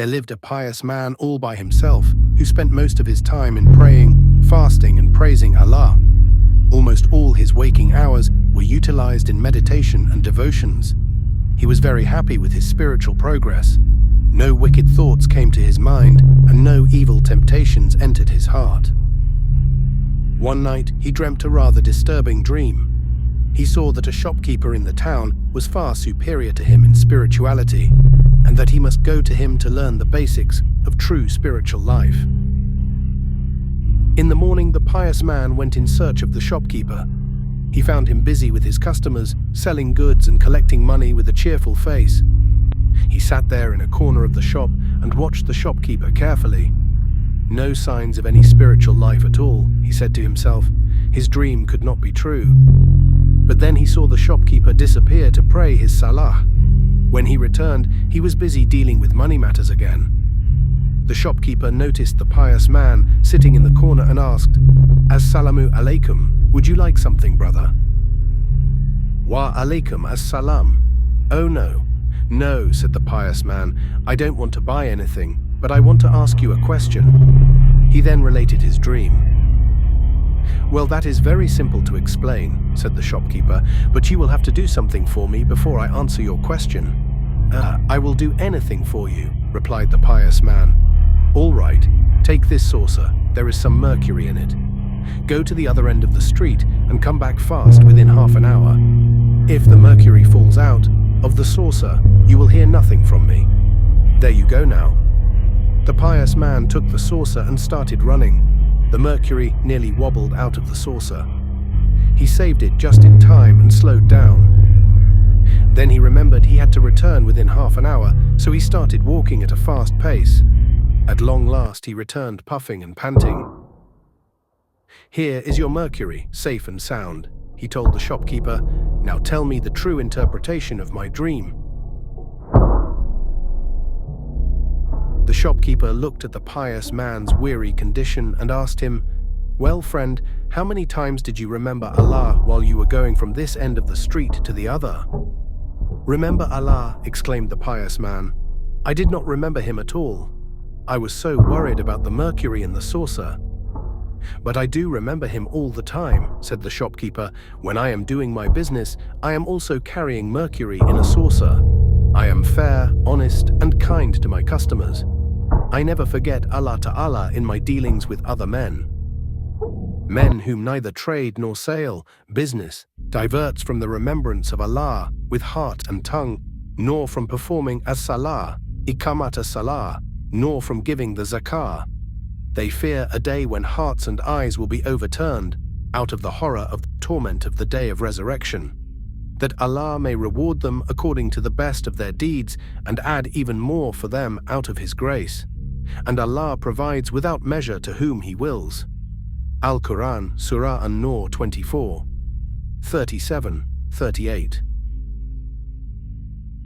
There lived a pious man all by himself who spent most of his time in praying, fasting, and praising Allah. Almost all his waking hours were utilized in meditation and devotions. He was very happy with his spiritual progress. No wicked thoughts came to his mind, and no evil temptations entered his heart. One night, he dreamt a rather disturbing dream. He saw that a shopkeeper in the town was far superior to him in spirituality, and that he must go to him to learn the basics of true spiritual life. In the morning, the pious man went in search of the shopkeeper. He found him busy with his customers, selling goods and collecting money with a cheerful face. He sat there in a corner of the shop and watched the shopkeeper carefully. No signs of any spiritual life at all, he said to himself. His dream could not be true. But then he saw the shopkeeper disappear to pray his salah. When he returned, he was busy dealing with money matters again. The shopkeeper noticed the pious man sitting in the corner and asked, "Assalamu alaikum, would you like something, brother?" "Wa alaikum as-salam." "Oh no, said the pious man, "I don't want to buy anything, but I want to ask you a question." He then related his dream. "Well, that is very simple to explain," said the shopkeeper, "but you will have to do something for me before I answer your question." I will do anything for you," replied the pious man. "All right, take this saucer. There is some mercury in it. Go to the other end of the street and come back fast within half an hour. If the mercury falls out of the saucer, you will hear nothing from me. There you go now." The pious man took the saucer and started running. The mercury nearly wobbled out of the saucer. He saved it just in time and slowed down. Then he remembered he had to return within half an hour, so he started walking at a fast pace. At long last, he returned puffing and panting. "Here is your mercury, safe and sound," he told the shopkeeper. "Now tell me the true interpretation of my dream." The shopkeeper looked at the pious man's weary condition and asked him, "Well, friend, how many times did you remember Allah while you were going from this end of the street to the other?" "Remember Allah," exclaimed the pious man. "I did not remember him at all. I was so worried about the mercury in the saucer." "But I do remember him all the time," said the shopkeeper. "When I am doing my business, I am also carrying mercury in a saucer. I am fair, honest, and kind to my customers. I never forget Allah Ta'ala in my dealings with other men. Men whom neither trade nor sale, business, diverts from the remembrance of Allah with heart and tongue, nor from performing as-salah, ikamat as-salah, nor from giving the zakah. They fear a day when hearts and eyes will be overturned, out of the horror of the torment of the day of resurrection, that Allah may reward them according to the best of their deeds and add even more for them out of His grace. And Allah provides without measure to whom He wills." Al-Quran, Surah An-Nur 24, 37, 38.